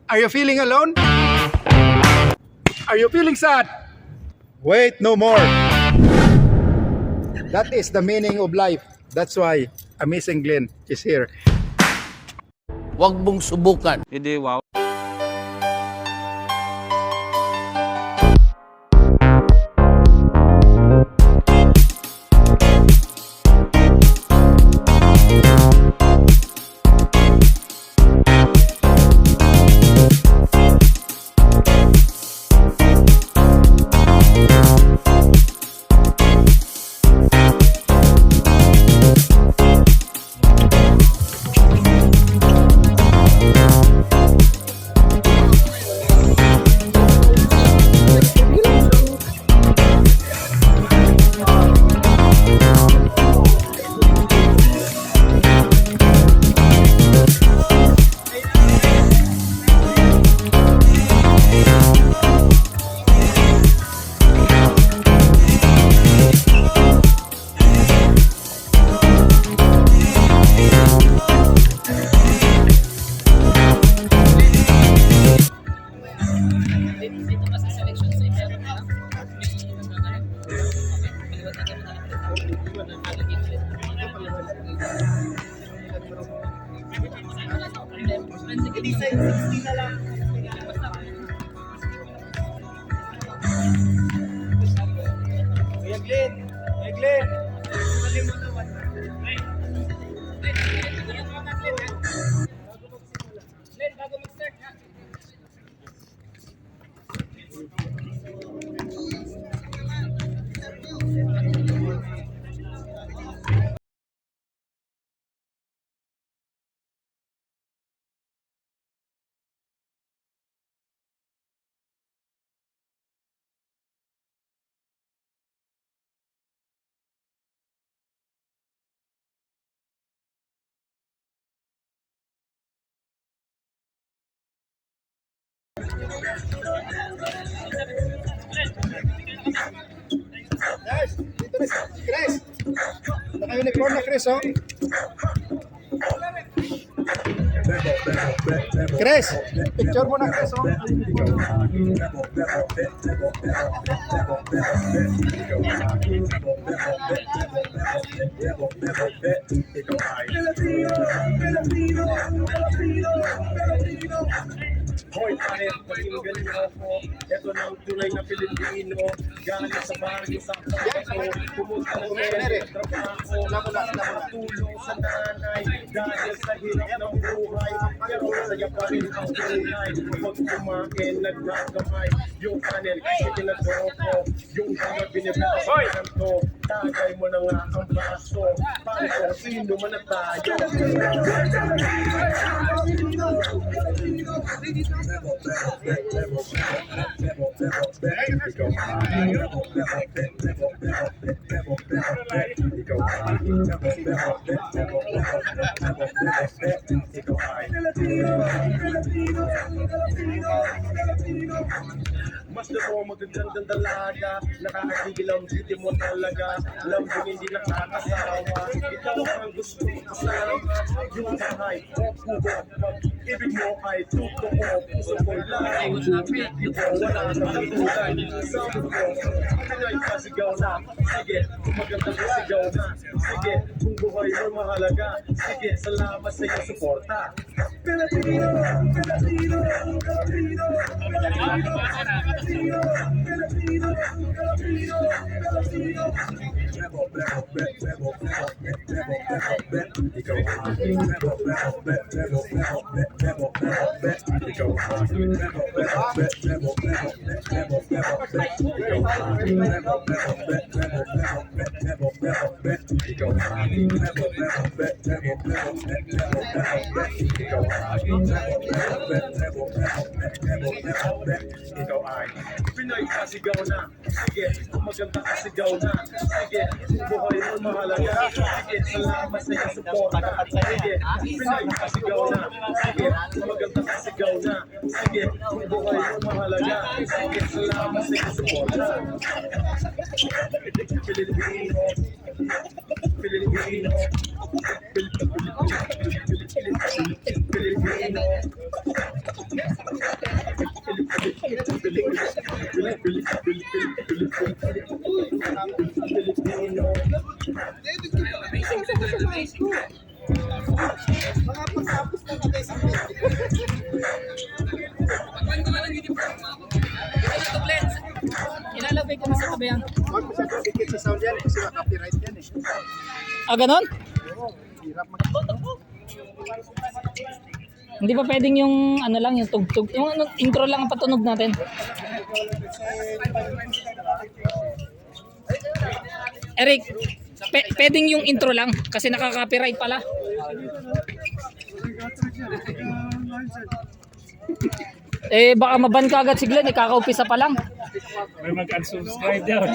Are you feeling alone? Are you feeling sad? Wait no more. That is the meaning of life. That's why Amazing Glenn is here. Huwag mong subukan. Hindi, wow. Guys, dito na si Chris. Naka-uniform na Chris, oh. Chris, picture mo na Chris, oh. Hoy, pare, pakinggan niyo ako. Ito na ang tunay na Pilipino. Galing sa baryo sa ako. Pumunta ng trabaho. Nakatulong sa nanay. Dahil sa hirap ng buhay. Pero masaya pa rin ang tunay. Pag kumain, nagkakamay. Yung kanin, ikinagawa ko. Yung mga binibigyan ko. Tagay mo na nga ang braso. Para kung sino man na tayo. Mas na po magagandang dalaga. Nakakagigil ang beauty mo talaga. Lambing hindi nakakasawa. Ikaw ang gusto ko kasama. Yung bahay o pugo. Pag-ibig mo ay totoo. Puso ko lang. Ikaw wala sa katulad. Sabi ko, pinay pasigaw na. Sige, kung magandang pasigaw na. Sige, kung buhay mo mahalaga. Sige, salamat sa iyong suporta. Pilipino, Pilipino, Pilipino, Pilipino, Pilipino, Pilipino, Pilipino. Ikaw ay Pilay ka, sigaw na. Sige, kung maganda ka, sigaw na. Sige, buhay mo mahalaga. Sige, salamat sa iyong suporta. Sige, pilay ka, sigaw na. Sige, kung maganda ka, sigaw na. Sige, buhay mo mahalaga. Sige, salamat sa iyong suporta. Pilipino, Pilipino, Pilipino. Ilalagay ko na sa kabayan. Huwag masyadong dikit sa sound yan kasi copyright yan eh. Ah, ganon? Hirap Hindi pa pwedeng yung ano lang, yung tugtog. Yung ano, intro lang ang patunog natin. Eric, pwedeng yung intro lang kasi nakaka-copyright pala. Eh baka maban ka agad si Glenn, ikakaumpisa pa lang. May mag-unsubscribe daw.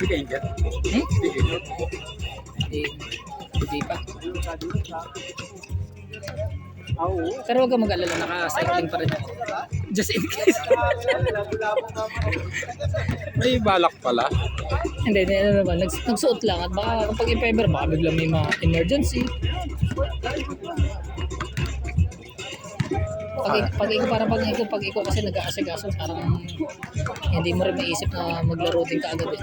Bigay dyan. Hmm? Bigay dyan. Hindi pa. Pero huwag kang mag-alala, naka-cycling pa rin ako. Just in case. May balak pala. Hindi, ano naman, nagsuot lang at baka kapag if-ever, baka biglang may mga emergency. Pag ikaw kasi nag-aasikaso, parang hindi mo rin maisip na maglaro din ka agad eh.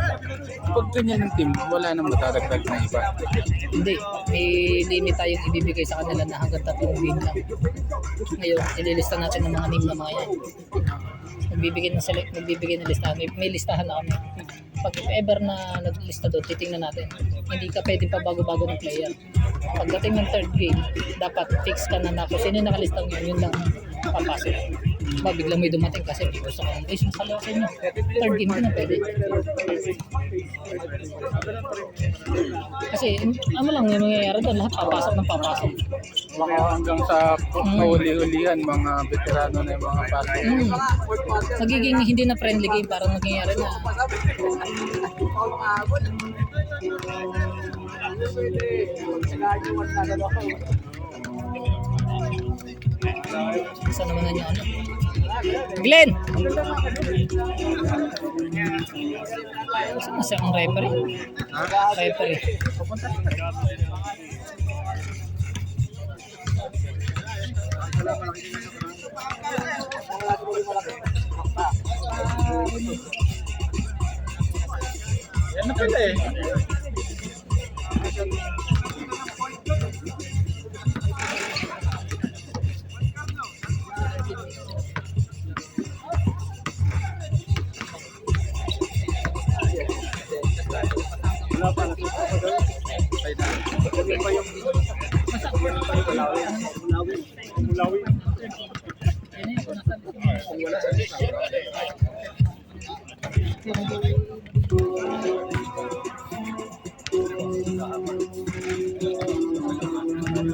Pag ganyan ng team, wala nang matadagdag na iba. Hindi, may limit tayong ibibigay sa kanila na hanggang 3 game lang. Ngayon, ililista natin ng mga name na mga yan. Nagbibigay ng listahan. May listahan na kami. Pag if ever na naglista doon, titingnan natin. Hindi ka pwede pa bago-bago ng player. Pagdating ng 3rd game, dapat fix ka na kung sino yung nakalista yun lang papasok. Biglang may dumating kasi gusto ko, ay, sumasalaw sa inyo. 3rd game ko na pwede. Kasi, ano lang yung mangyayari doon, lahat papasok ng papasok. Baka hanggang sa huli-hulihan, mga veterano na yung mga pasok. Nagiging hindi na friendly game, parang nangyayari na. Saan naman na niya ano? Glenn! Saan na siya ang referee? Referee. Yan na pala eh.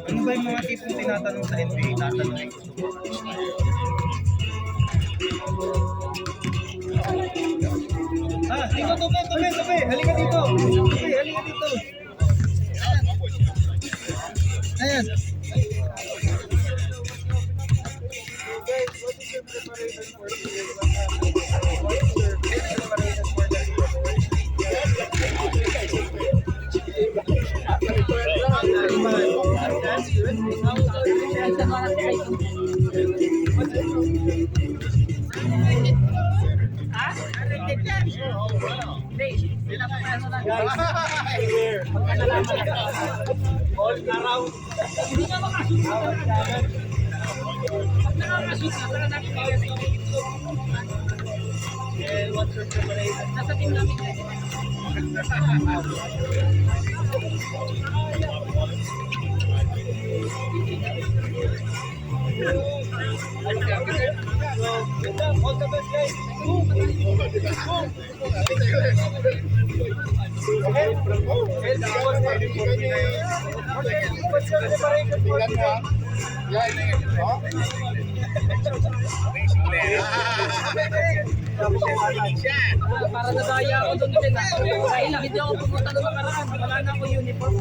Ano ba yung mga tipong tinatanong sa NBA? Tatanungin ko. Dito, tupi. Halika dito. Tupi, halika dito. Ayan. Nasa team namin. All the best, guys. Para nagaya ako doon din. Dahil lang hindi ako pumunta doon nakaraan. Wala na ako uniform.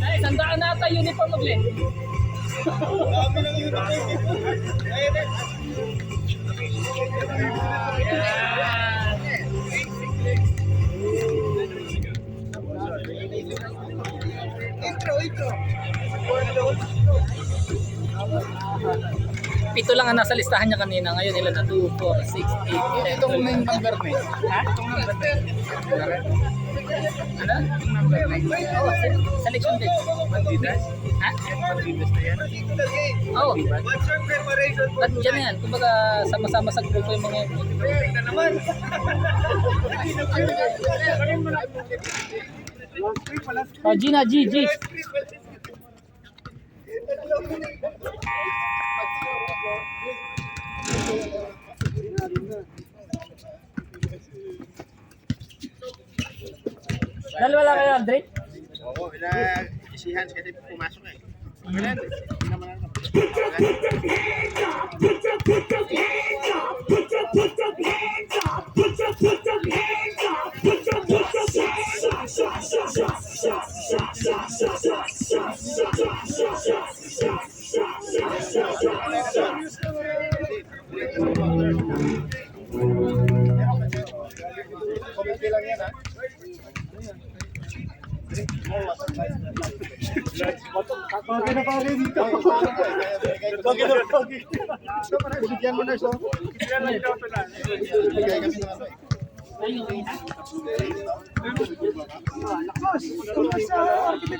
Ay, sandaan na ata uniform mo, Glenn. Pito lang ang nasa listahan niya kanina. Ngayon ilan na? 2, 4, 6, 8, 10. Itong main number na yun. Ha? Ano? Oo, selection din. Ha? Oo. What's your preparation for At dyan na yan. Kumbaga sama-sama sa grupo yung mga yun. na naman? Oh, Gina, G. Dahil wala kayo, Andre? Oo, si Hans kasi pumasok eh. Pagi na pagi dito. Pagi na pagi. Bigyan mo na siya. Bigay kasi ng ano eh.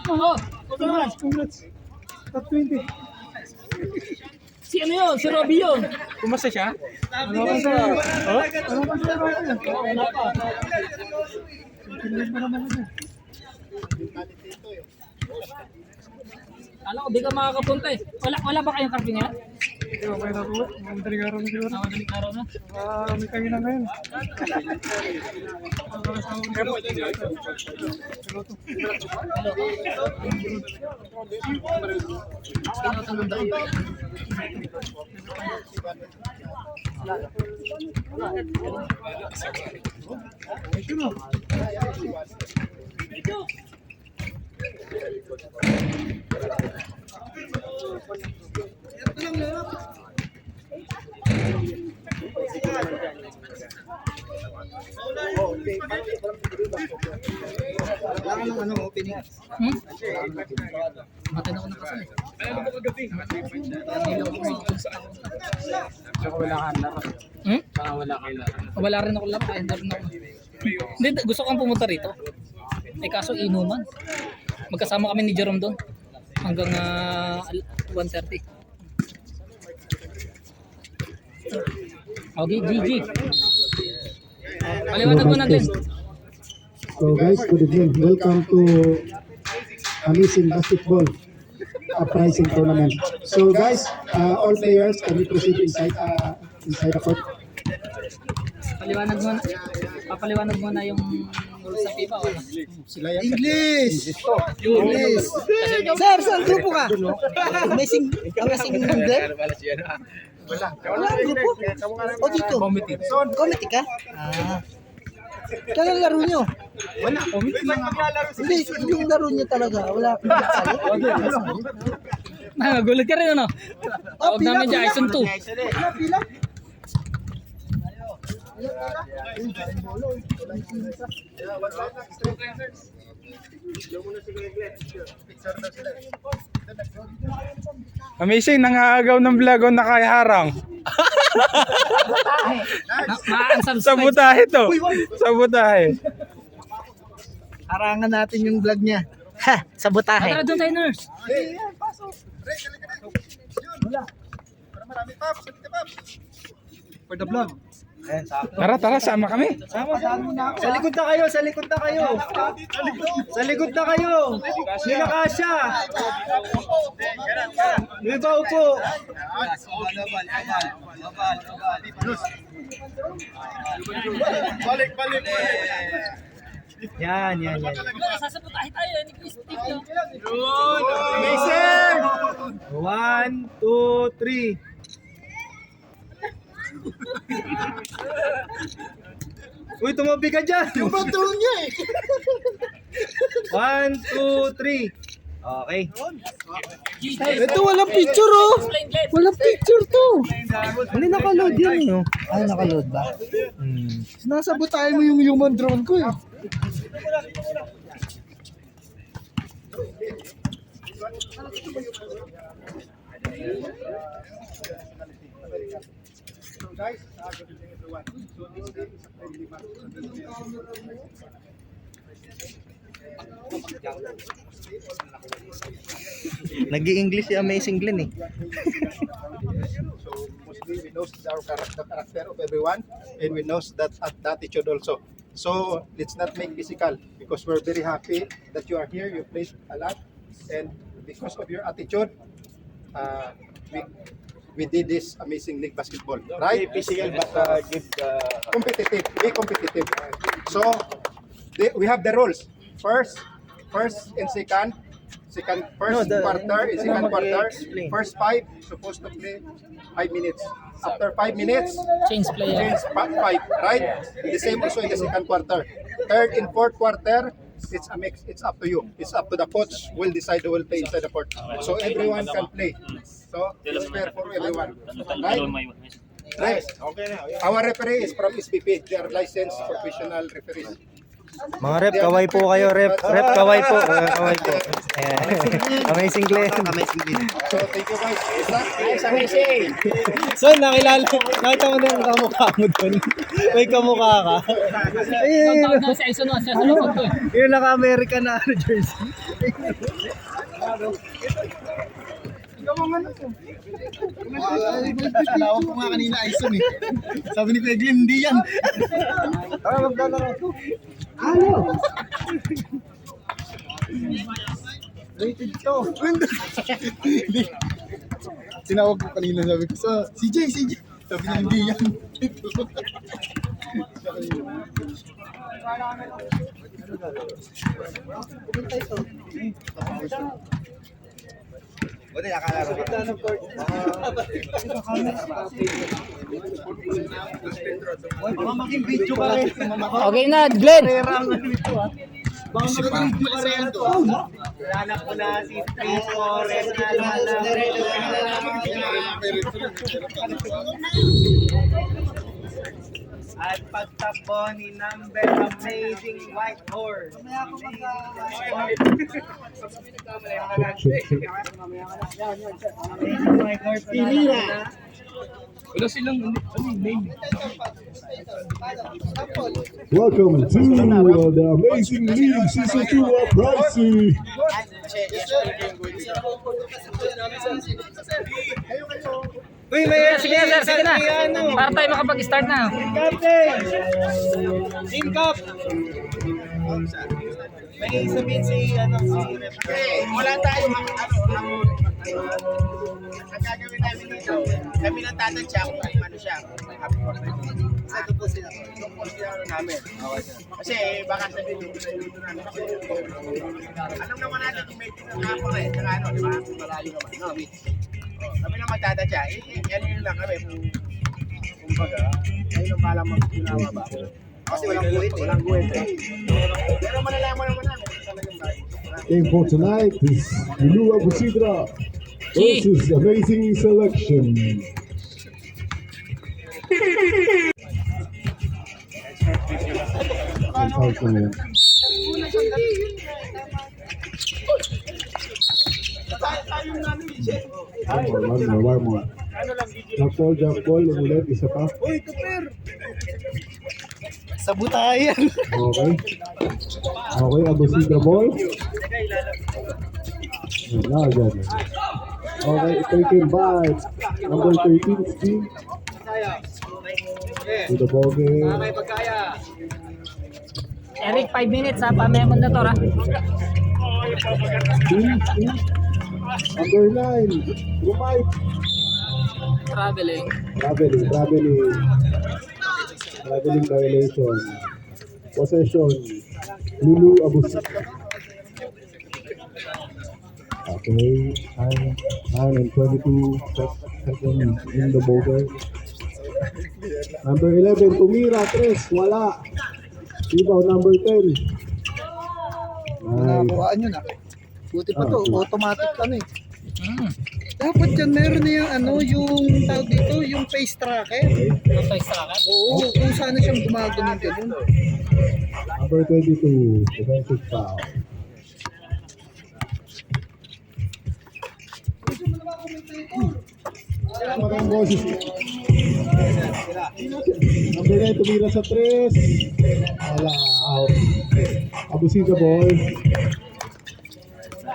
Oh, Congrats. Top 20. si ano yun? Si Robby yun. Kumasa siya? Ano ba sa? Ano ba sa? Wala pa. Hindi pa naman ito. Alam ko, di ka makakapunta eh. Wala ba kayong karping yan? Hindi, okay na po. Madaling araw na siguro. Madaling araw na. May kami na ngayon. Kailangan ng ano, opening. Matay na ako nakasal eh. Saka wala kang laro. Hmm? Saka wala kang laro. Wala rin ako lang. Kaya hindi rin ako. Hindi, gusto kong pumunta rito. Eh kaso inuman. Magkasama kami ni Jerome doon. Hanggang 1:30. Okay, GG. Paliwanag mo natin. So guys, good evening. Welcome to Amazing Basketball Uprising Tournament. So guys, all players can you proceed inside the court. Paliwanag mo na. Papaliwanag mo na yung rules sa FIFA o ano? English! English! Sir, grupo ka? Amazing number? Wala ang grupo? O dito? Committee ka? Kaya laro nyo? Wala, committee lang ako. Hindi, yung laro nyo talaga. Wala akong kasali. Gulat ka rin ano? Tawag namin dyan, Ison 2. Pila? Amazing, nangaagaw ng vlog o nakaharang. Ma-unsubscribe. Sabotahe to. Sabotahe. Harangan natin yung vlog niya. Ha! Sabotahe. Tara doon tayo, nurse. For the vlog. Ayan, Tara, sama kami. Sa likod na kayo, sa likod na kayo. Sa likod na kayo. Hindi na kasya. May ba upo? Balik. Yan. Sasabotahe tayo ni Christine. Amazing! 1, 2, 3. Uy, tumabi ka dyan. Yung patrol niya eh. 1, 2, 3. Okay. Ito walang picture oh. Walang picture to. Hindi nakaload yan eh. Oh. Ay, nakaload ba? Nasabotahin mo yung human drone ko eh. Nag-i-English si Amazing Glenn eh. So mostly we know our character of everyone, and we know that attitude also. So let's not make physical, because we're very happy that you are here. You played a lot, and because of your attitude, we did this amazing league basketball, right? Physical but give Competitive, be competitive. So we have the rules. First and second quarter and second quarter. First 5 supposed to play 5 minutes. After 5 minutes, Change player. change 5, right? The same also in the second quarter. Third and fourth quarter, it's a mix. It's up to you. It's up to the coach. Will decide who will play inside the court. So everyone can play. So it's fair for everyone, right? Right. Our referee is from SBP. They are licensed professional referees. Mga rep, kaway po kayo, rep. Rep, kaway po. Kaway po. Ayan. Amazing Glenn. So thank you guys. It's amazing. So, nakita mo na yung kamukha mo doon. May kamukha ka. Ayun, Sa isa no, sa likod ko. yung naka-American na jersey. Tinawag ko nga kanina Aison eh. Sabi ni Kuya Glenn, hindi yan. Maglalaro ko. Rated to. Tinawag ko kanina, sabi ko, so, CJ. Sabi niya, hindi yan. Buti nakalaro ka. Baka maging video ka rin. Okay na, Glenn. Baka maging video ka rin. Wala ko na si Tris Flores na at pagtakbo ni number amazing white horse. Wala silang name. Welcome to the Amazing League Season 2 Uprising. Uy, may Sige na, sir. Sige na. Para tayo makapag-start na. Captain! Team Cup! May sabihin si Ref. Wala tayong ang gagawin namin dito, kami lang tatantya kung ano siya. Ito po sila namin. Kasi baka sabihin dito namin. Alam naman natin kung may tinatapon eh, saka ano, di ba? Malayo naman. No, kami lang magtatantya. Yan yun lang kami. Kung baga, ayun ang balang mag-ginawa ba? Kasi walang guhit eh. Walang guhit eh. Pero malalaman naman namin talagang bago. Game for tonight is Lua Busidra versus Amazing Selection. One more. Jack ball, ulit, isa pa. Uy, Tuper! Sabutayan! Okay. Okay, Abusidra ball. Agad. Okay, taken by number 13, Steve. To the ball game. Eric, 5 minutes ha. Pamemon na to ha. Number 9, Rumay. Traveling. Traveling violation. Possession. Lulu Abusidra. Okay, 9 and 22 seconds in the ball game. Number 11, Tumira, 3, wala. Rebound number 10. Nice. Nakakuhaan yun ah. Buti pa to, Ah, automatic ano eh. Dapat yan, meron na yung ano, yung tawag dito, yung face tracker. Yung size tracker. Oo, kung sana siyang gumagano ganun. Number 22, defensive foul. Magandang boses. Number 9, tumira sa 3. Wala, out. Abusidra ball.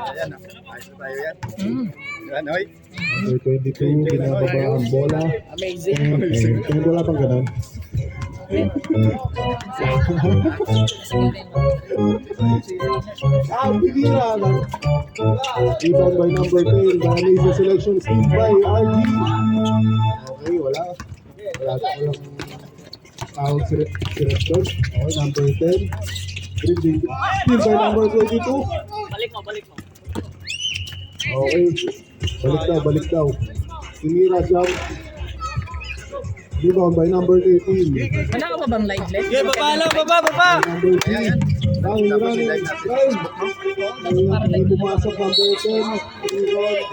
Ayan, ayos na tayo yan. Yan, oy. Number 22, binababa ang bola. Amazing. Kaya wala pang ganun. Tumira lang. Rebound by number 10. Dahil sa selection, steal by RG. Okay, wala. Walang foul selection. Okay, number 10. Steal by number 22. Balik mo. Okay. Balik daw. Tumira jump. Rebound by number 18. Wala ka ba bang live left? Baba! Number 3. Running. Drive. May pumasok number 10. Rebound.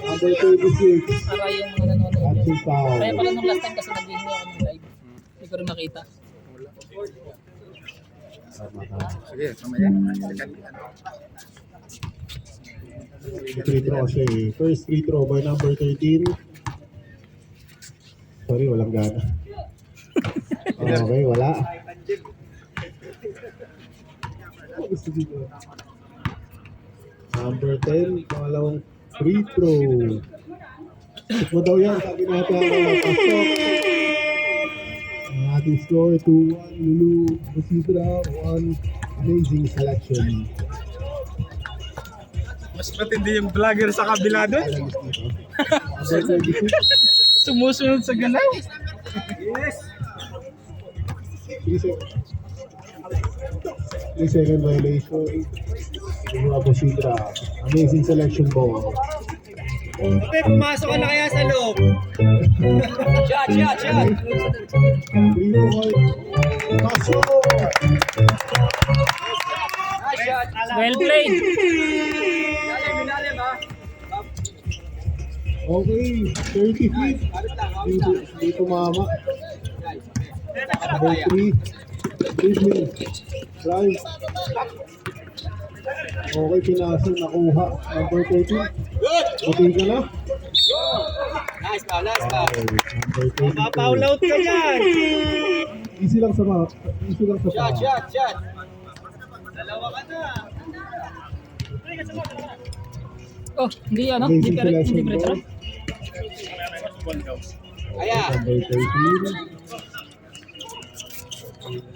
Number 36. Para yung mga nanonood. Catching foul. Kaya pala nung last time kasi nag-game ako ng live. Hindi ko rin nakita. Sige, mamaya. Free throw kasi. First free throw by number 13. Sorry, walang gana. Okay, wala. Gusto dito. Number 10, pangalawang free throw. Shoot mo daw yan, sabi natin. Pasok. Ang ating score, 2-1. Lulu Abusidra, 1. Amazing selection. Mas matindi yung vlogger sa kabila doon. Alam mo dito. Number 26. Sumusunod sa galaw. 3 second violation. Lulu Abusidra. Amazing selection ball. Okay, pumasok ka na kaya sa loob. Shot! 3 point. Pasok! Well played. Okay, 30 feet. Hindi tumama. Number 3. Dribbling. Drive. Okay, pinasa, nakuha. Number 13. Okay ka na? Nice pa. Okay, number 13. Papaul out ka dyan. Easy lang sa mga. Easy lang sa mga. Shot. Oh, hindi ano? Hindi Amazing pa rin. Hindi selection pa rin. ball. Number 13.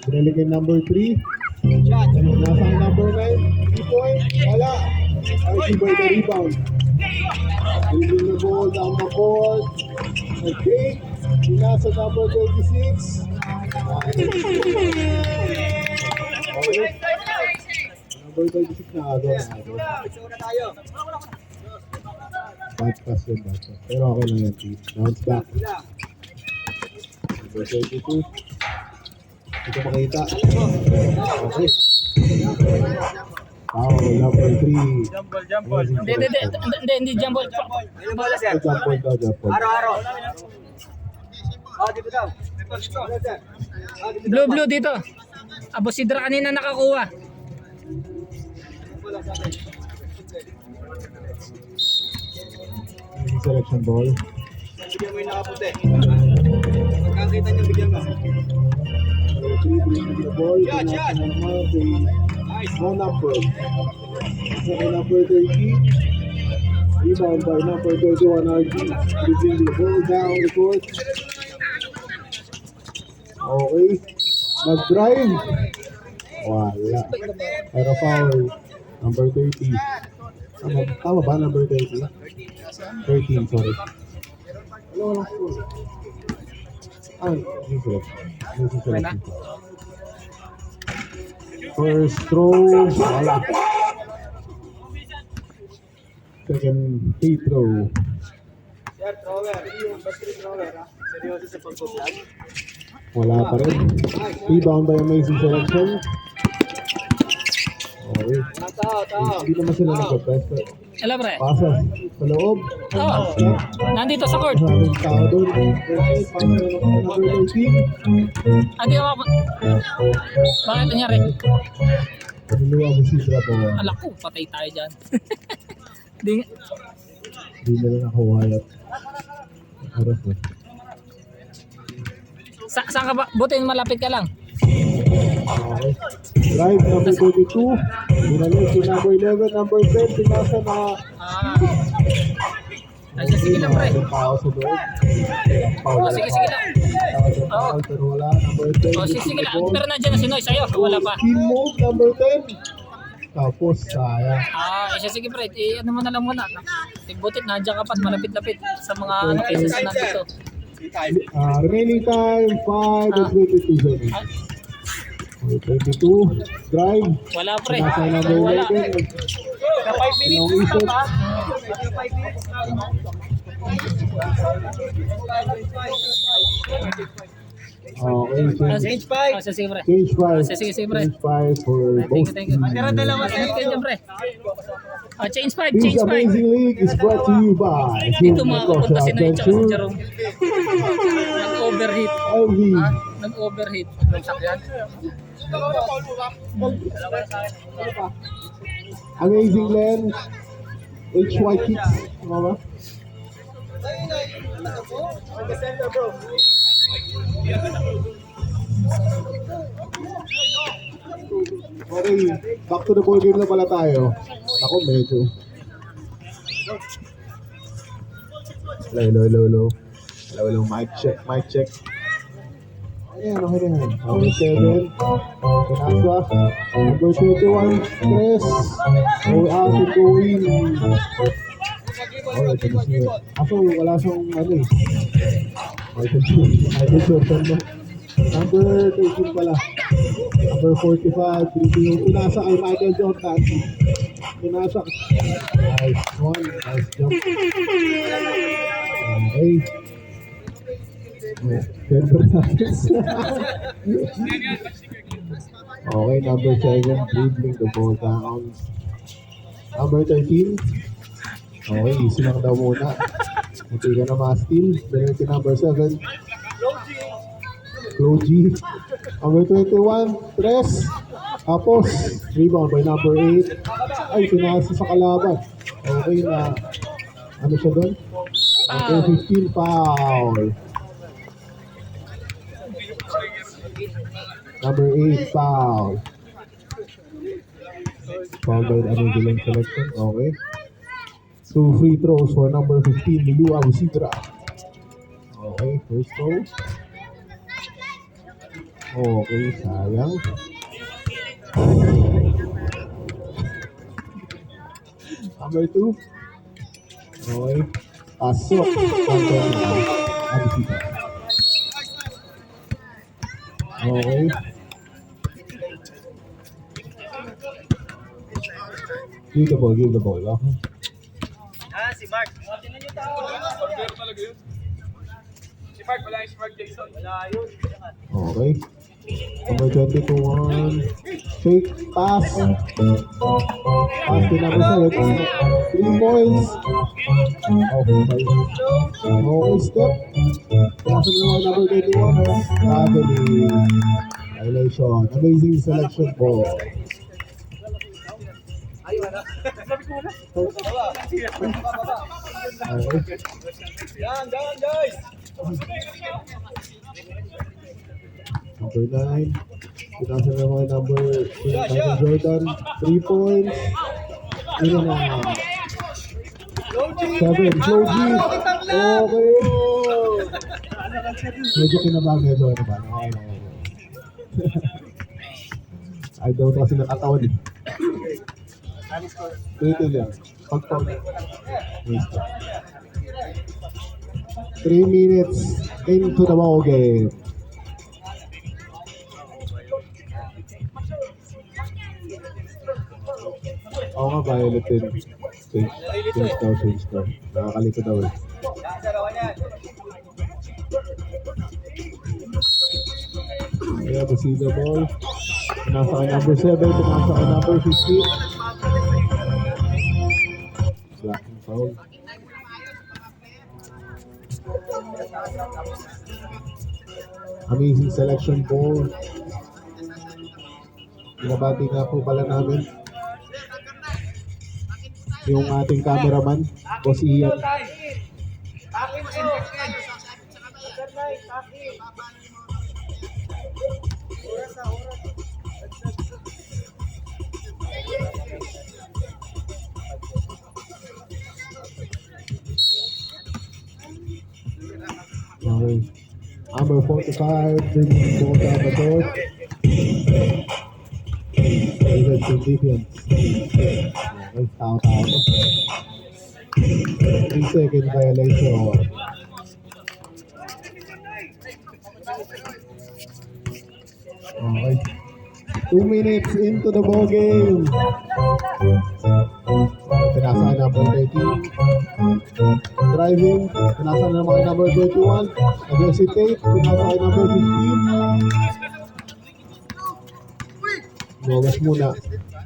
Binalik kay number 3. Nasa ang number 9. 3 point. Wala. RC by the rebound. Dribbling the ball down the court. Okay. Nasa number 26. Okay. Number 26 na agad. Bad pass yun. Pero okay lang yan. Bounce back. Number 32. Ito makita. Okay. Foul, number 3. Hindi jump ball. Jump ball daw, jump ball. Blue dito. Abusidra kanina nakakuha. Selection ball. Bigyan mo yung nakaputi. Pagkakita niyo, bigyan mo. Number 3, bring the ball. Shot! Naman kay No number. Second number 13. Rebound by number 21 RG. Dribbling the ball down the court. Okay. Nag-drive. Wala. Pero foul. Number 30. Tama ba? Number 30? 13, sorry. Ano walang score? Yung selection. First throw. Wala. Second free throw. Wala pa rin. Rebound by Amazing Selection. Okay. Hindi naman sila nag-press. Hello, pre. Pasa sa loob. Oo. Nandito sa court. Maraming tao doon. Number 18. Hindi ako. Bakit nangyari? Niluwa mo si Sra po. Alak ko, patay tayo dyan. Di, Hindi na lang ako wayat. Harap mo. saan ka ba? Buti malapit ka lang. Okay. Drive number 22. Binalik si number 11, number 10. Pinasa na Ay, sige lang, pre. tao sa loob. Oh, sige lang. Tao pero wala. Number 10. Oh, sige lang. Pero nandiyan na si Noy sa'yo. Wala pa. Team move number 10. Tapos sayang. Sige, pre. Ano mo na lang muna. Butit, nandiyan ka pa. Malapit-lapit sa mga cases na nandito. Remaining time 5 and 22 seconds. Ah, Okay, 22. Drive. wala, pre. Nasa number Wala. 11. Na 5 minutes Anong isip? pa. 5 minutes na. Okay, Sige, pre. change 5. Sige, pre. Change 5 for both Thank you. teams. Pero dalawa sa inyo dyan, pre. Change 5, This change 5. amazing league is brought to you by Dito makapunta si Noy tsaka si Adventure, Jerome. Nag-overheat. LV, Nag-overheat. Amazing Len, HY Kicks, tama ba? Okay, back to the ball game na pala tayo. Ako medyo. Hello. Hello, mic check. Ayan, okay na yan. Okay, 7. Pinasa. Number 21, Stress. Go out and go in. Okay, tapos niya. Ako, wala siyang ano eh. Michael Jordan mo. Number 13 pala. Number 45, yung pinasa kay Michael Jordan. Pinasa. Nice one. Nice jump. Okay. Denver Nuggets. Okay, number 7, dribbling the ball down. Number 13. Okay, easy lang daw muna. Hindi ka na ma-steal. Dahil si number 7. Logi. Number 21, Tres. Tapos, rebound by number 8. Ay, pinasa sa kalaban. Okay na, ano siya doon? Number 15, foul. Number 8, foul. Foul by the Amazing Selection. Okay. 2 free throws for number 15, Lilu Abusidra. Okay, first throw. Okay, sayang. Number 2. Okay. Pasok. Abusidra. Okay. Give the ball. Okay. Si Mark. Order talaga yun. Si Mark, wala yung si Mark Jason. Wala yun. Okay. Number 22, fake pass. Pass to number 7. 3 points. Okay. Okay, step. Pass to number 21. Traveling. Violation. Amazing selection ball. Okay. Yan, guys. Number 9. Pinasa na mga number Michael Jordan. 3 points. Yun na. 7. Joji. Okay. Medyo kinabagay ito. Ano ba? Okay. Ay daw kasi nakatawan eh. 3 lang. Pag-pag. 3 minutes into the ball game. Oo nga, violet din. Change daw. Nakakalito daw eh. Kaya Busida ball. Pinasa kay number 7, pinasa kay number 15. Blocking foul. Amazing selection po. Binabati nga po pala namin yung ating cameraman, Boss Ian. Okay. Number 45, bringing the ball down the court. Defense and defense. Okay, tao. 3-second violation. Okay. 2 minutes into the ball game. Pinasa kay number 13. Driving. Pinasa na naman kay number 21. Nag-hesitate. Pinasa kay number 15. Bawas muna.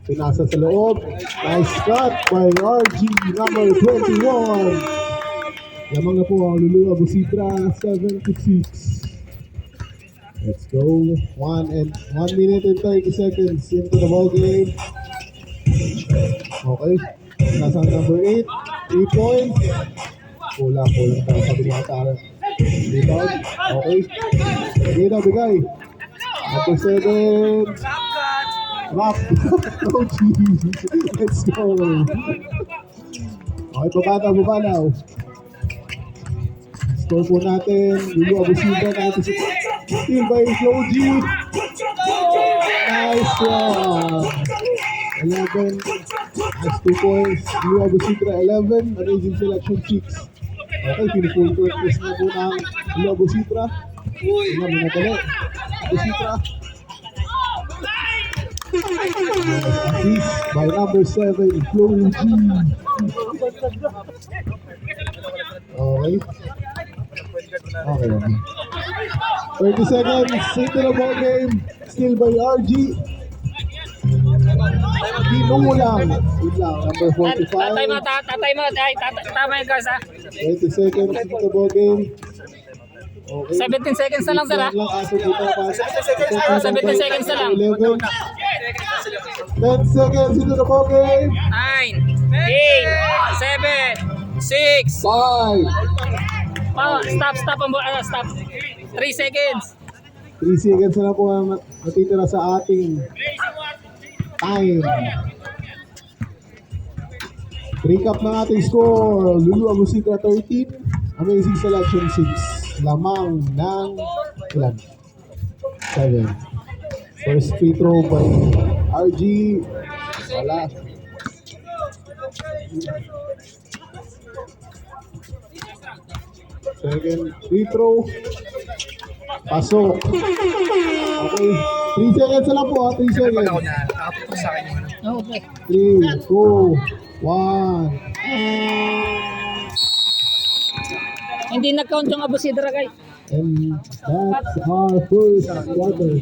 Pinasa sa loob. Nice cut by RG number 21. Lamang na po ang Lulu Abusitra, 7-6. Let's go. 1 minute and 30 seconds into the ball game. Okay. Nasa number 8. 3 points. Kulang tayo sa binatara. Rebound. Okay. Bigay. Number 7. Rock. Oh, jeez. Let's go. Okay, babanaw. Score po natin. Lulu Abusida, 96. Steal by Joji. Nice one. 11. That's 2 points. Lulu Abusida, 11. Amazing selection 6. Okay, pinipul court press na po ng Lulu Abusida. Tingnan mo na tali. Abusida. Assist by number 7, Flo G. Okay. 30 seconds into the ball game. Still by RG. Binulang. Number 45. Tatay mo. Tama yung guys ha. 30 seconds into the ball game. Okay. 17 seconds na lang sir ha. 17 seconds na lang. 11. 10 seconds into the ball game. 9, 8, 7, 6. 5. Oh, stop. 3 seconds. 3 seconds na lang po ang natitira sa ating time. Recap ng ating score. Lulu Abusida 13. Amazing selection 6. Lamang ng ilan? 7. First free throw by RG. Wala. Second free throw. Pasok. Okay. 3 seconds na lang po ha. 3 seconds. Oh, okay. 3, 2, 1. Hindi na-count yung Abusidra guys. And that's our first quarter.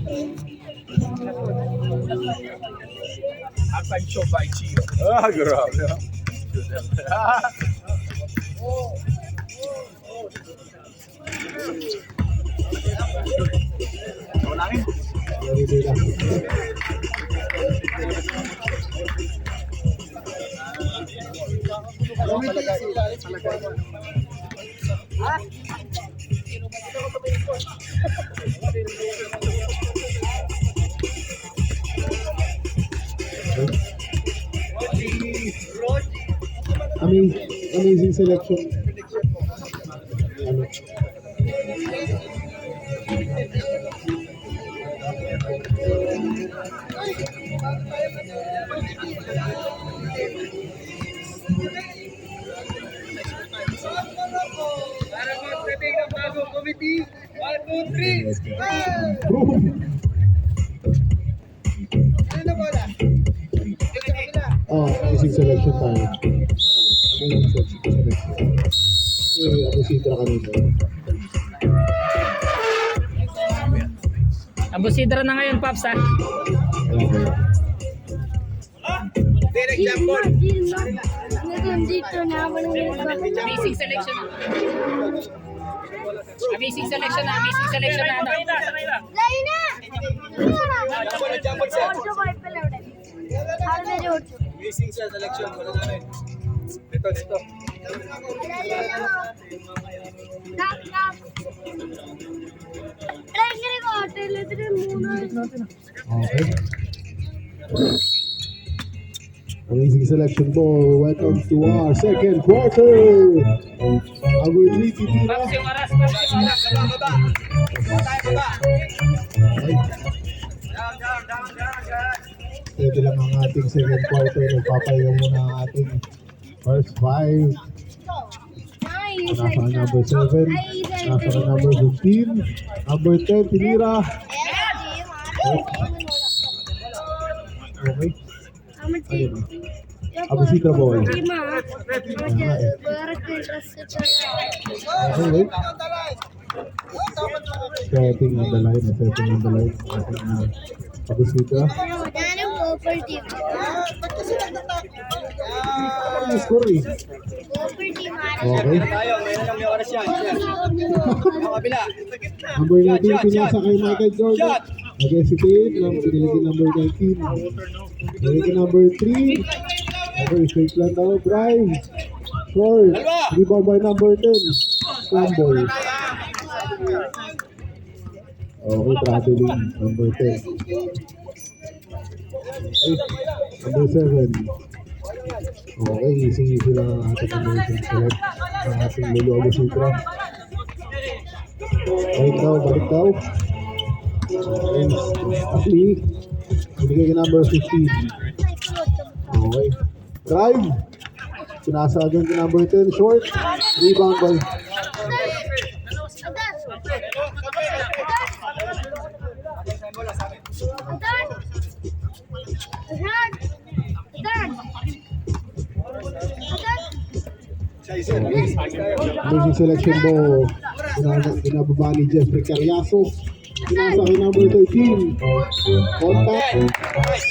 Halftime show by Gio. Grabe. Very good. Amazing selection. Ano? Para mag-setting ng bagong committee. 1, 2, 3. Boom! Amazing selection tayo. Amazing selection. Ako si Itra kanina. Abusidra na ngayon, Pops, ha? Direct example. Dito na ako ng Amazing selection. Amazing selection na. Amazing selection na. Layo na! Missing sa selection. Wala namin. Dito. Okay. Amazing selection ball. Welcome to our second quarter. Number 3, Titira. Pops yung aras. Pops yung aras. Ito lang ang ating second quarter. Nagpapayaw muna ang ating first 5. Nasa ka number 7. Nasa ka number 15. Number 10, Tinira. Okay. Ayun. Abusita ball. Okay, wait. Setting on the line. Abusita. Ano score eh? Okay. Number 19, pinasa kay Michael Jordan. Nag-hesitate. Pinilagay number 19. Pinilagay number 3. Okay, straight lang daw. Drive. Short. Rebound by number 10. Scramble. Okay, traveling. Number 10. Okay, number 7. Okay, easy lang ang ating amazing select. Ang ating Lulu Abusitra. Balik daw. Ashley. Binigay ka number 15. Okay. Drive. Pinasa agad ka number 10. Short. Rebound by. Amazing selection mo. Binababa ni Jeffrey Carriazo. Pinasa kay number 13. Contact.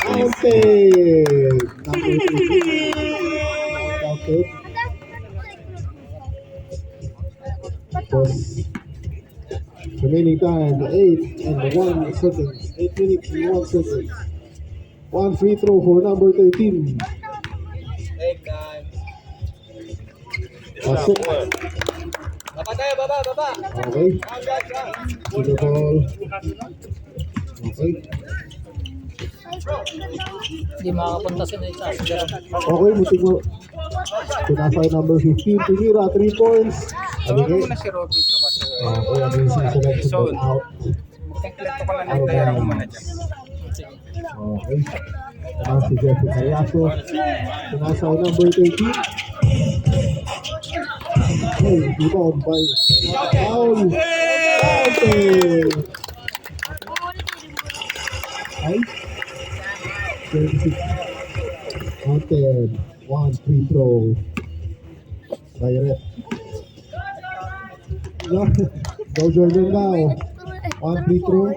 Counted. Number 13. Counted. Remaining time 8 and 1 seconds. 8 minutes and 1 second. One free throw for number 13. Pasok. Baba. Okay. To the ball. Okay. Hindi makakapunta si Nate sa Asgaro. Okay, butik mo. Pinasa number 15. Tinira, 3 points. Okay. Si Robby tsaka si... Okay, amazing selection by out. Kompleto ka lang ng player ako muna dyan. Okay. Pinasa si Jeffrey Carriazo. Pinasa number 13. Okay, rebound by foul. Okay. Ay. 26. Counted. 1 free throw. By ref. Go Jordan now. 1 free throw.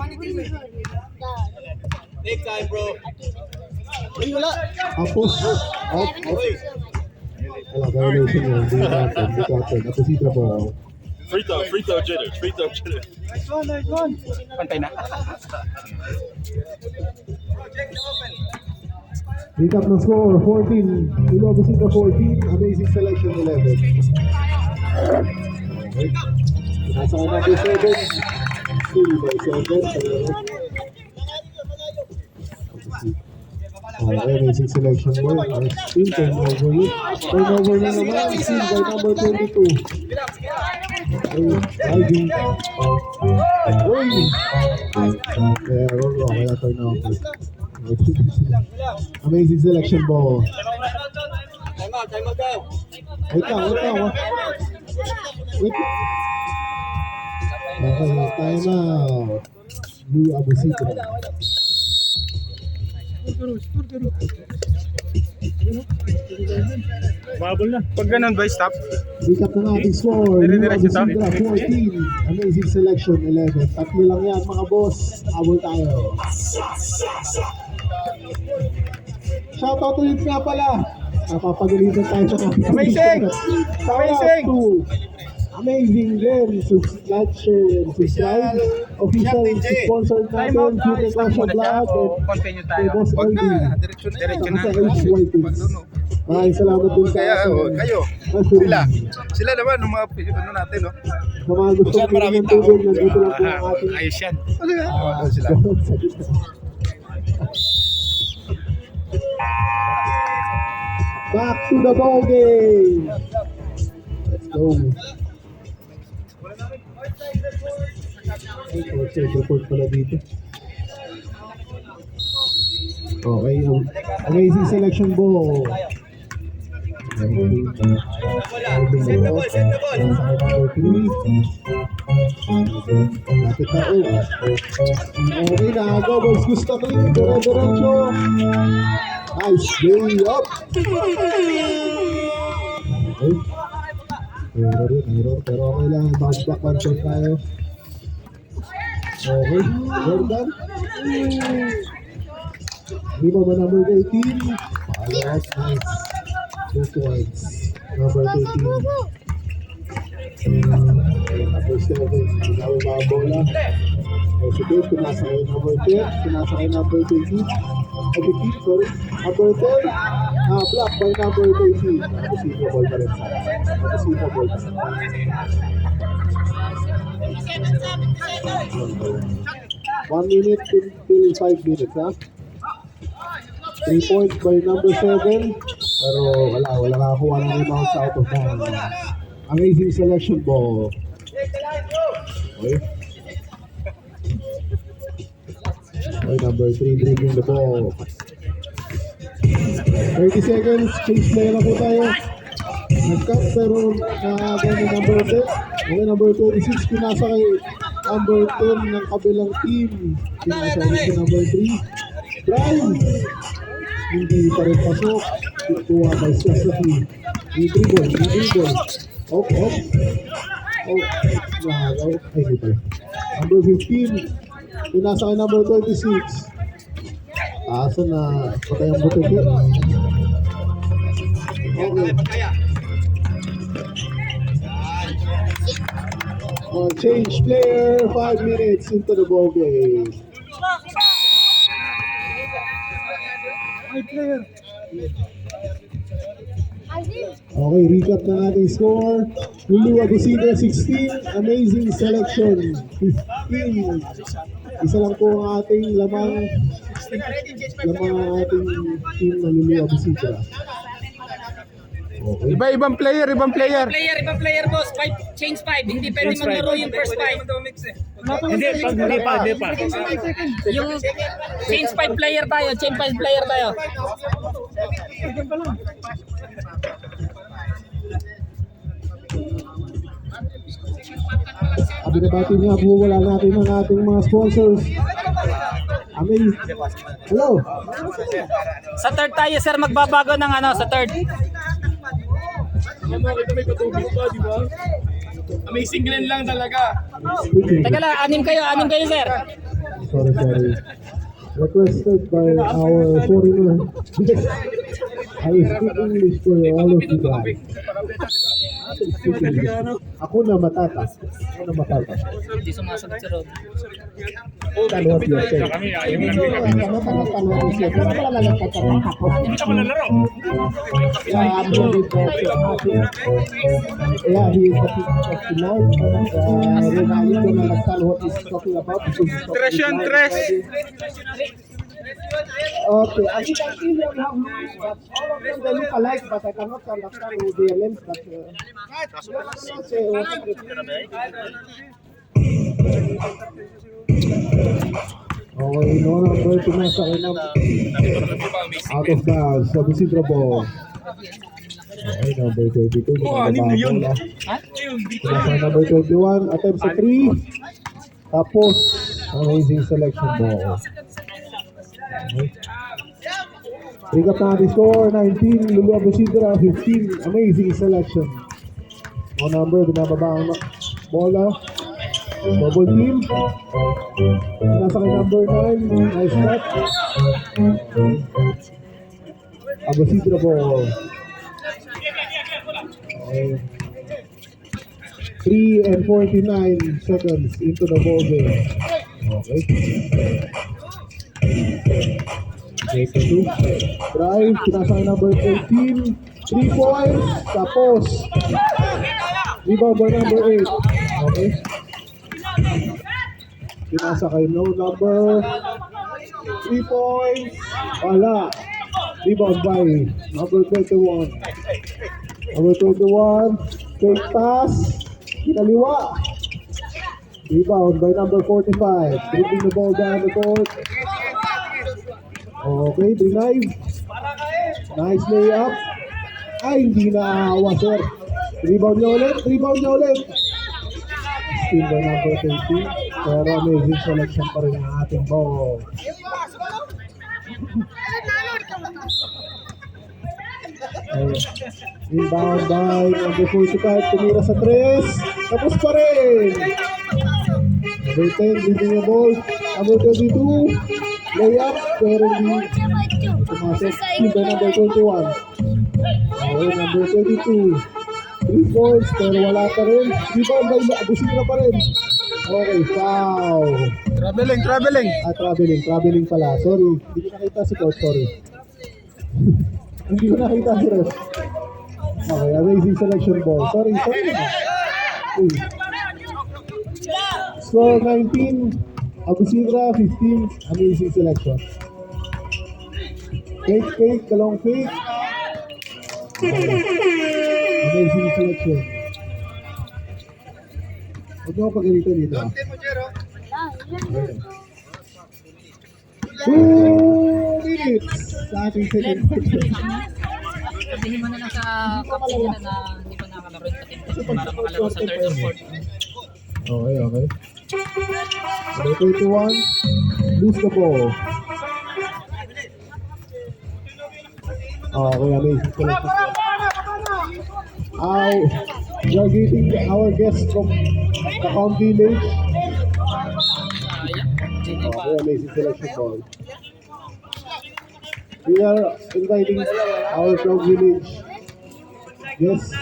Take time, bro. Tapos. Out. Wala, violation yun. Hindi captain. Abusita ball. Free throw jitter. Pantay na. Recap ng score, 14. Ilo Abusita 14. Amazing selection 11. Okay. Nasa ka number 7. Still by 7. Okay, amazing selection boy. Nice team, turnover yun. Turnover na naman, team by number 22. Okay, driving. Uy! Pero, okay na turnover. Amazing selection ball. Wait lang. Wait. Okay, time out. Blue Abusito. Pag ganun ba, stop? Recap na natin score. Blue Abusito 14. Amazing selection 11. Tatlo lang yan mga boss. Habol tayo. Shoutout ulit nga pala. Napapagalitan tayo sa kapitid. Amazing! Amazing! Amazing din. Like, share, and subscribe. Official sponsor natin. Future Clash of Blood. Continue Kay tayo. Boss Aldi. Diretso na. Sa HY Tips. Maraming salamat din sa Kayo. Asuri. Sila naman, ng mga ano natin, no? Sa mga gusto ko ng tubig, nandito lang po ang ating Ayos yan. Sila. Back to the ball game. Let's go. Okay, report pala dito. Okay, amazing selection ball. Set the ball. Lapit na okay na, go boys, gusto ko yun. Diretso. Nice, way up. Okay. Pero okay lang, bounce back one shot tayo. Okay, Jordan. Di ba number 18? Ayos, nice. 2 points. Number 13. Number 7. Ginawin mga bola. Sige, pinasakay number 10. Pinasakay number 20. Sorry. Number 10. Block by number 13. Nakasipro ball pa rin sa akin. Nakasipro ball pa rin. 1 minute till 5 minutes, ha? 3 points by number 7. Pero wala nakakuha ng rebound sa out of bounds. Amazing selection ball. Okay. Okay, number 3 dribbling the ball. 30 seconds, change play na po tayo. Nag-cut pero nakagawa ni number 10. Okay, number 26, pinasa kay number 10 ng kabilang team. Pinasa ulit si number 3. Drive! Hindi pa rin pasok. Kuha by Sasaki. Dribble. Up. Ay, hindi pa. Number 15. Pinasa kay number 26. Asa na patay ang buto din. Okay. Change player, 5 minutes into the ball game. Okay, recap na ating score. Lulu Agusino 16, amazing selection 15. Isa lang po ang ating lamang ang ating team na Lulu Agusino. Okay. Ibang player. Ibang player, boss. 5, change 5. Hindi pwede maglaro yung first 5. Hindi pa. Yung change 5 player tayo. Binabati niya po wala natin ang ating mga sponsors. Amazing. Hello. Sa third tayo, sir, magbabago ng sa third. Amazing Glenn lang talaga. Teka lang, anim kayo, sir. Sorry. Requested by our foreigner. I speak English for all of you guys. Ako na matata. Hindi sumasagot si Rod. Tell what you're saying. Yeah, he is the teacher of tonight. Ronaldo na nagtalo what he's talking about. Tres. Okay, I think we have names, but all of them they look alike, but I cannot understand who their names, but say what Okay, no number tumasa kay out of bounds sa Isidro ball. Okay, number 22. Bola. Tumasa number 21. Attempt sa 3. Tapos, amazing selection ball. Okay. Pick up natin score, 19. Lulu Abusidra, 15. Amazing selection. No number, binababa ang bola. Double team. Nasa kay number 9. Nice shot. Abusidra ball. Okay. 3 and 49 seconds into the ball game. Okay. Okay, two. Drive, pinasa number 18. 3 points. Tapos, rebound by number 8. Okay. Pinasa kay no number 3 points. Wala. Rebound by number 21. Number 21. Fake pass. Kinaliwa. Rebound by number 45. Dribbling the ball down the court. Okay, denied. Nice layup. Ay, hindi na awa, sir. Rebound niya ulit. Still by number 13. Pero amazing selection pa rin ang ating ball. Inbound by number 45. Tumira sa 3. Tapos pa rin. Number 10, leading the ball. Number 22. Layup, pero hindi pumasok. Still by number 21. Okay, number 22. 3 points, pero wala pa rin. Rebound by Abusidra pa rin. Okay, foul. Traveling. Traveling pala. Sorry, hindi ko nakita si coach, sorry. Hindi ko nakita si ref. Okay, amazing selection ball. Sorry. Score 19, Abusidra 15, amazing selection. Fake, dalawang fake. Amazing selection. Huwag niyo ako pagalitan dito. 2 minutes sa ating second quarter. Sabihin mo na lang sa captain nila na hindi pa nakalaro yung team para makalaro sa third or fourth. Okay. Number 21, lose the ball. Okay, amazing selection. We are getting our guests from Kakao Village. Okay, amazing selection ball. We are inviting our Kakao Village guests.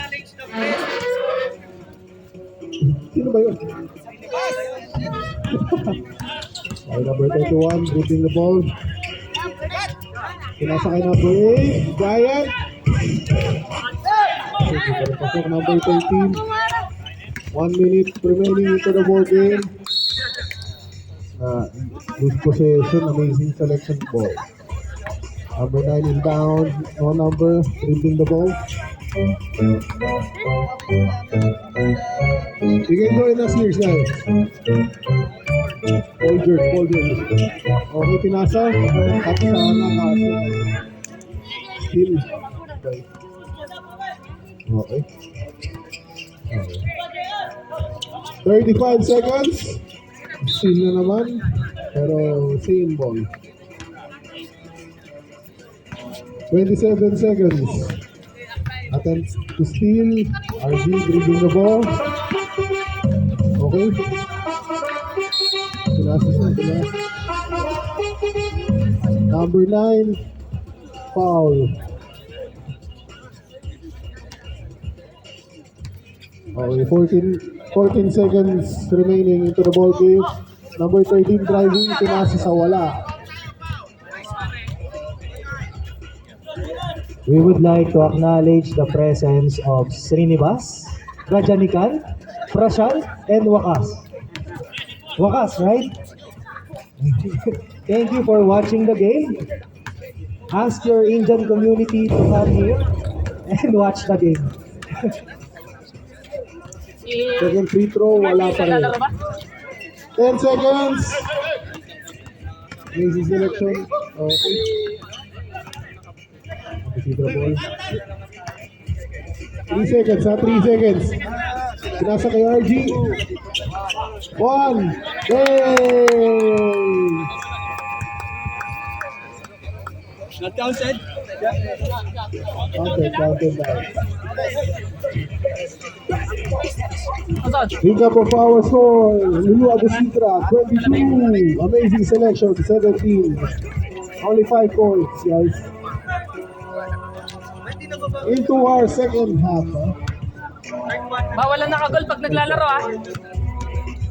Sino ba yun? Okay, number 21, dribbling the ball. Pinasa kay number 8, Brian. Pasok number 13. 1 minute remaining into the ball game. Lose possession, amazing selection ball. Number 9 is down, no number, dribbling the ball. You can join us here, guys. Paul George. Okay, pinasa. At sana kaso. Still. Okay. 35 seconds. Still na naman. Pero same ball. 27 seconds. Attempt to steal. RG dribbling the ball. Okay. Pinasis. Number 9. Foul. Okay, 14 seconds remaining into the ball game. Number 13 driving. Pinasis sa wala. We would like to acknowledge the presence of Srinivas, Rajanikan, Prashant, and Wakas. Wakas, right? Thank you for watching the game. Ask your Indian community to come here and watch the game. Second free throw, wala pa rin. 10 seconds. Easy selection. Okay. Receiver ball. 3 seconds ha, 3 seconds. Pinasa kay RG. 1. Hey! Not counted? Counted by. Recap of our score. Lulu Agusitra, 22. Amazing selection, 17. Only 5 points, guys. Into our second half. Bawalan na kagol pag naglalaro ah.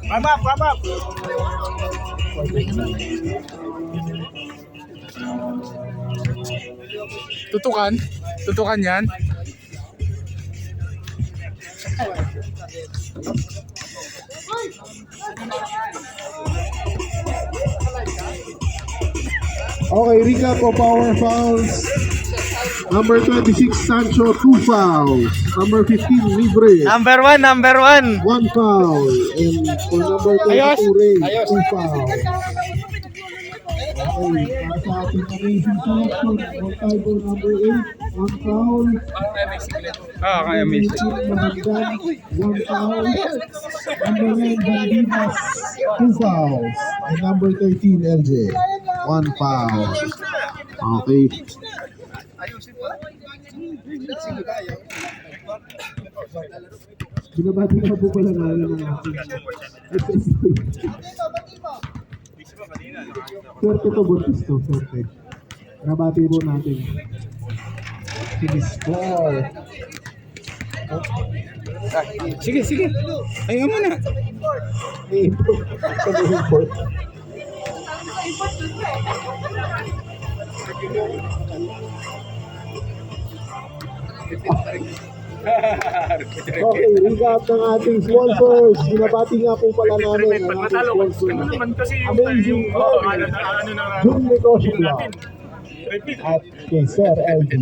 Come up. Tutukan yan. Okay, recap of our fouls. Number 26, Sancho, 2 fouls. Number 15, Libre, Number 1. 1 foul. And for number 22, Ray, 2 fouls. Okay, para sa ating amazing selection, on table number 8, 1 foul. Kaya amazing. Mahagdan, 1 foul. Number 9, Bandidas, 2 fouls. And number 13, LJ, 1 foul. Okay. Binabati na po pala namin ng ating SSP. Swerte to, buntis to, swerte. Binabati po natin. Score. Sige. Ayaw mo na. Sabihin po. Okay, recap ng ating sponsors. Binabati nga po pala namin ang ating sponsors. Amazing Yung Negosyo Club at kay Sir LG.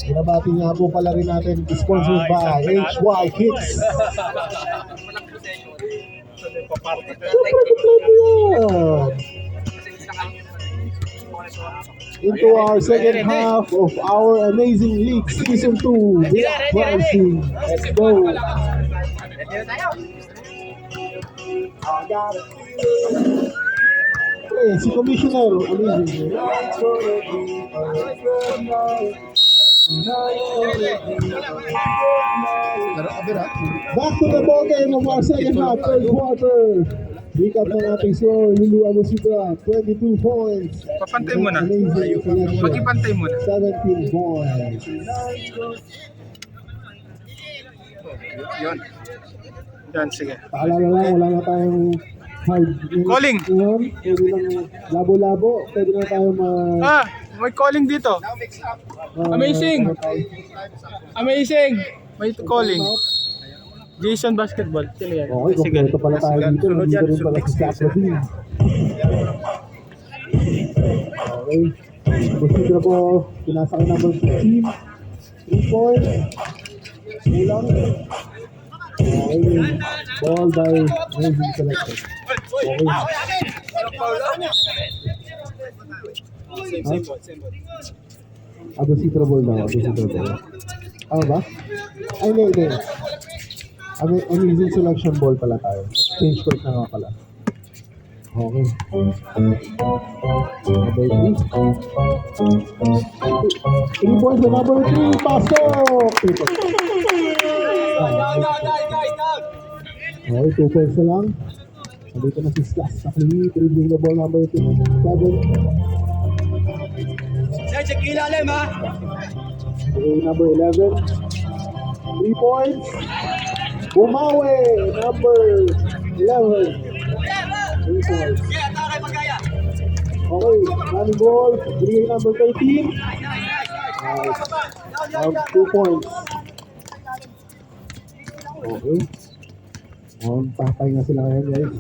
Binabati nga po pala rin natin sponsored by HY Kids. Into our second half of our amazing league season 2. Rising. Let's go. Okay, si Commissioner, amazing. Back to the ball game of our second half, third quarter. Recap ng ating score, Lulu Agusitra, 22 points. Papantay mo na. Amazing selection. Pag-ipantay mo na. 17 points. Yan, sige. Paalala lang, wala na tayong hard. Calling. Ngayon, pwede lang labo-labo, pwede na tayo May calling dito. Amazing. Amazing. May calling. Jason Basketball. Sino yan? Okay, kompleto pala tayo dito. Nandito rin pala si Jacqueline. Okay. Busitra po, pinasa kay number 15. 3 points. Kulang. Okay. Ball by Amazing Selection. Okay. Busitra ball daw. Busitra ball. Ano ba? Ay, hindi. Amazing Selection ball pala tayo. Change court na nga pala. Okay. Number 3. 3 points na number 3. Pasok! 3 points. Okay, 2 points na lang. Nandito na si Slas. Sakli, dribbling the ball number 7. Check ilalim ha. Okay, number 11. 3 points. Bumawi, number 11. 3 points. Okay, running ball. Bigay number 13. Nice. Now 2 points. Okay. Patay na sila ngayon, guys.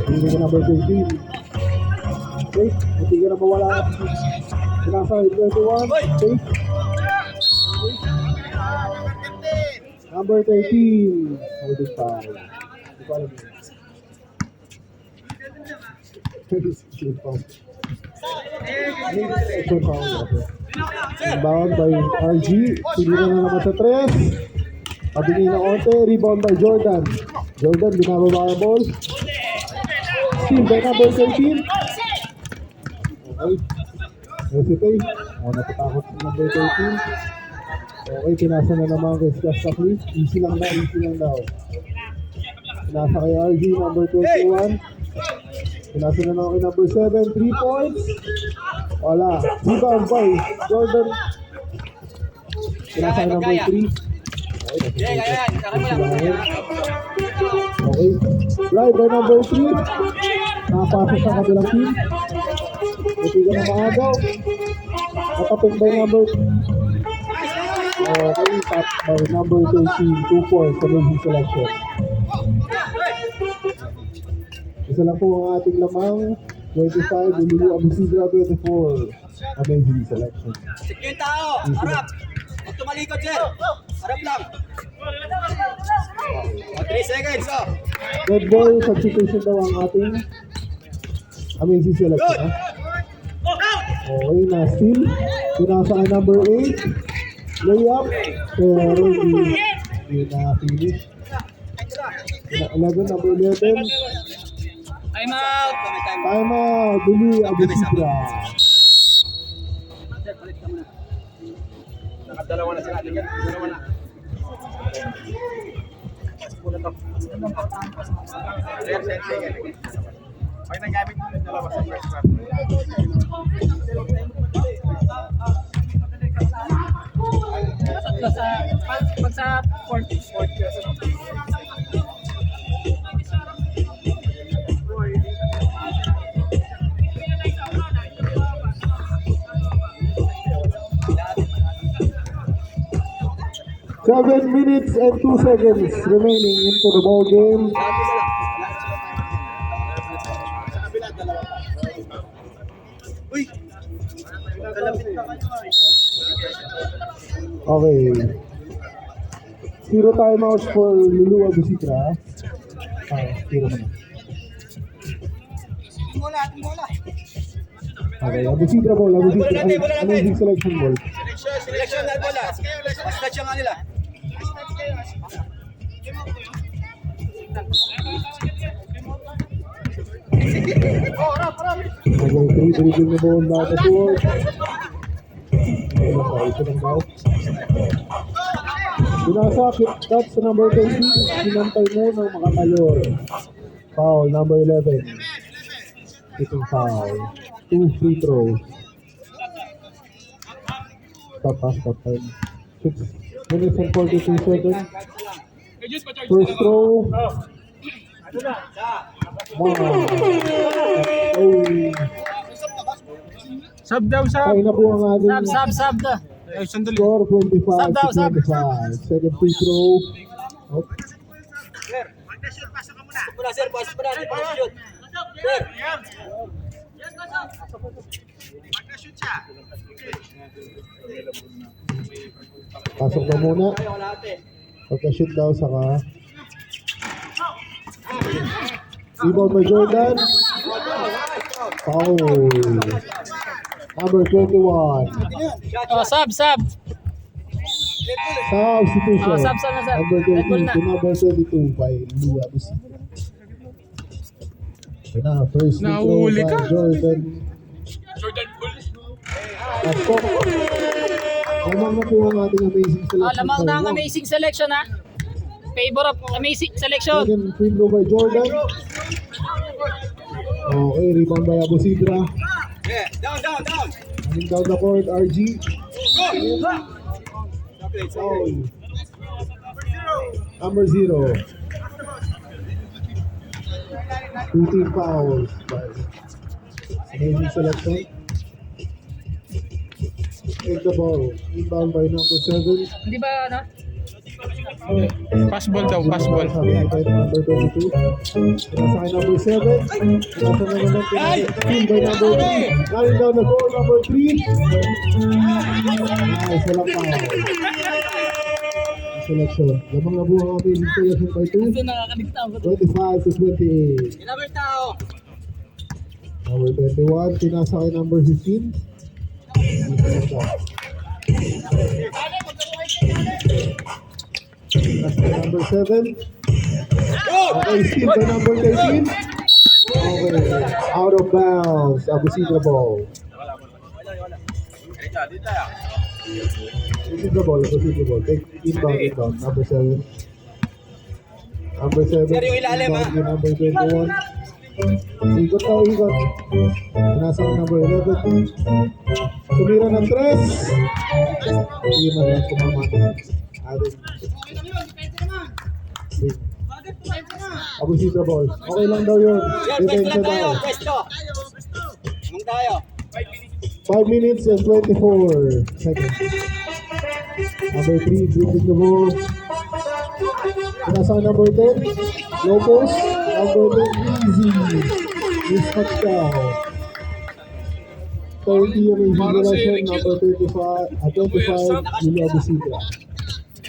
Hindi ka number 13. Okay, hindi ka na mawala. Sinasa 21. Okay. Number 13. Holding foul. Hindi ko alam yun. Shoot foul. Shoot foul. Rebound by RG. Sinira na naman sa 3. Pabingin ng Onte. Rebound by Jordan. Jordan, binababa ang ball. Steal by number 13. Okay. Hesitate. Natatakot si number 13. Okay, pinasa na naman kay Skastakli. Easy lang daw. Pinasa kay RG, number 21. Pinasa na naman kay number 7. 3 points. Wala. Rebound by Jordan. Pinasa kay number 3. Okay. Live by number 3. Nakapasok sa kabilang team. Hindi ka na maagaw. Nakapin by number 3. Okay, top by number 13, 2 points, amazing selection. Isa lang po ang ating lamang, 25, Lulu Abusidra, 24, amazing selection. Sige yung tao, harap. Huwag tumalikod, sir. Harap lang. 3 seconds, oh. Red ball substitution daw ang ating amazing selection. Ha? Okay, na-steal. Pinasa kay number 8. Layup, pero hindi na-finish. 11, number 11. Time out! Time out, Lulu Abusidra. Nakadalawa na sila. Dalawa na. Pag nagamit mo yung dalawa sa first round. Tatlo sa, pag sa fourth. Seven minutes and 2 seconds remaining into the ball game. Okay. 0 timeouts for Lulu Abusidra. Zero naman. Okay, Abusidra ball, amazing selection ball. Selection na bola. Basta siya nga nila. Okay, 3 dribbling na ball back at work. Ito lang daw. Pinasakit, that's the number 20. Sinantay mo ng makatayor. Foul, number 11. Hitting foul. 2 free throws. Stop time. 6 minutes and 42 seconds. First throw. Wow. Oh. Sub daw, sub. Kaya na po ang ating Sub daw. Ay, sandali. score, 25 Sub daw, to sub. 25. Second free throw. Oh. Muna, sir. Pasok muna. Shoot. Sir. Pasok na muna. Pagka-shoot daw, saka rebound by Jordan. Foul. Number 21. Oh, sub. Substitution. Oh, sub na, sub. Number Red ball 13 na. to number 22 by Lulu Abusidra. Ito na, first free throw Nahuli by ka. Jordan. Jordan Bull. Pasok. Lamang na po ang ating amazing selection. Lamang na ang by amazing selection, ha? Favor of amazing selection. Second free throw by Jordan. Okay, rebound by Abusidra. Yeah, down. Running down the court, RG. Foul. Number 0. 2 team fouls by amazing selection. Take the ball. Rebound by number 7. Hindi ba, ano? Pass ball daw, pass ball. Sabi ay kahit number 22. Pinasakay number 7. Pinasa na naman pinasakay by number 3. Running down the goal, number 3. Nice, walang foul. Selection. Lamang na buha kami in selection by 2. 25 to 28. Number 21, pinasakay number 15. Pinasakay number 7. Okay, steal by number 13. Okay, out of bounds. Abusita ball. This is the ball. Take inbound. Number 7. Number 7. Inbound yung number 21. Ikot. Pinasa ng number 11. Tumira ng 3. Hindi man lang kumama. Abusita ball. Okay lang daw yun. Detention daw. 5 minutes and 24 seconds. Number 3, dribbling the ball. Pinasa number 10. Low post. Number 10, easy. Miss touchdown. 30 yung regulation. Number 25, Julio Abusita.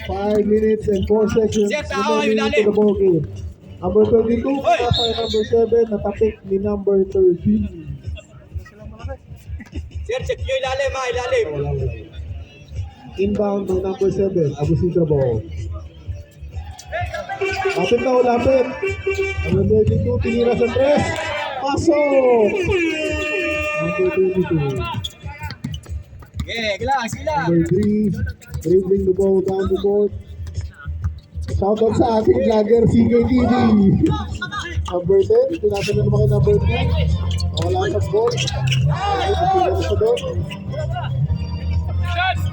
5 minutes and 4 seconds remaining into the ball game. Number 22, pinasa number 7. Natapik ni number 13. Sir, check nyo ilalim ha, ilalim. Inbound by number 7, Abusita ball. Lapit. Number 32, tinira sa 3. Pasok! Number 22. Number 3, dribbling the ball down the court. Shoutout sa ating vlogger, CKTV. Number 10, tinasa na naman kay number 3. Wala sa ball.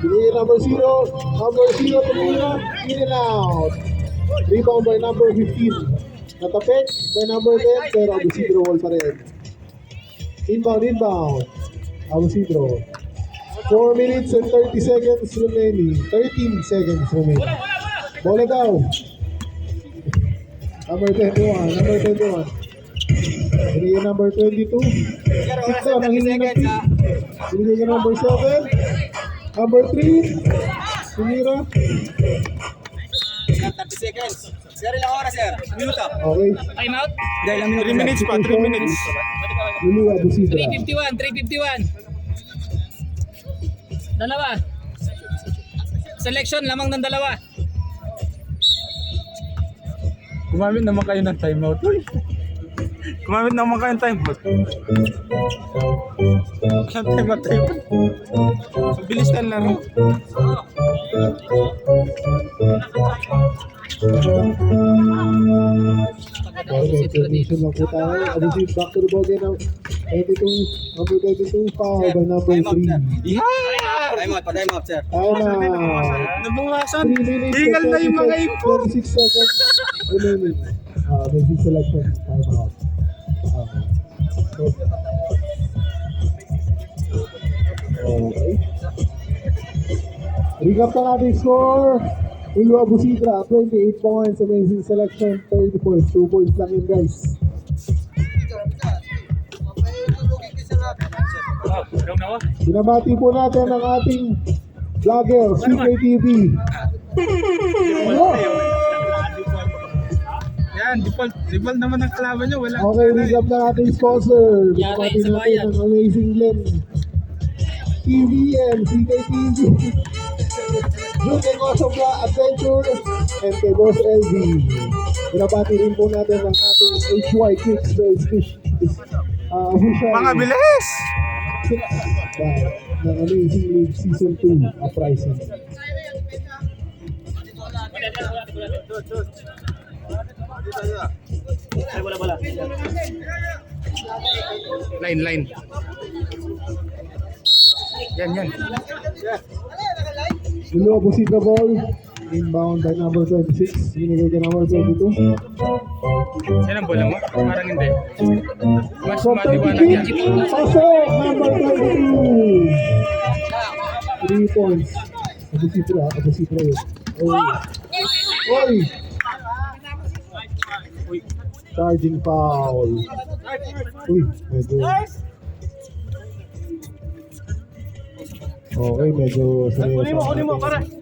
Number 0, tumira, in and out. Rebound by number 15. Natapik by number 10, pero Abusidro wall pa rin. Inbound. Abusidro. 4 minutes and 30 seconds remaining. 13 seconds remaining. Bola daw. Number 21. Binigay number 22. Ito, nangingi ng P. Binigay ka number 7. Number 3. Tumira. 30 seconds. Sir, ilang oras, sir? Minuto. Okay. Time out. 3 minutes pa, 3 minutes. Lulu Abusita. 351. Dalawa. Selection, lamang ng dalawa. Gumamit naman kayo ng timeout. Gumamit naman kayo ng timeout. Walang timeout. Mabilis na laro. Okay, transition lang po tayo. Abusita back to the ball game now. 22, number 22, foul by number 3. Time out, sir. Time out. Nabawasan. 3 minutes Hingal na yung mga 26 seconds remaining. Basic selection, time out. Okay. Recap na natin score. Julio Abusita, 28 points. Amazing selection, 30 points. 2 points lang yun, guys. Binabati po natin ang ating vlogger, CKTV. Yan, default naman ang kalaban nyo. Wala. Okay, recap na ating sponsor. Binabati natin ang Amazing Glen TV and CKTV. Juke Kosovla Adventure and kay Boss LV. Binabati rin po natin ang ating HY Kicks Base Fish. Mga bilis! Ng Amazing League Season 2 uprising. Line. Yan. Julio Abusita ball. Inbound by number 26. Binigay ka number 22. Yan ang bola mo? Parang hindi. Mas From maliwanag 33. yan. Pasok! Number 22. 3 points. Abusita yun. Oh. Oy! Charging foul. Uy, medyo... Okay, medyo seryoso. Kunin mo, pare.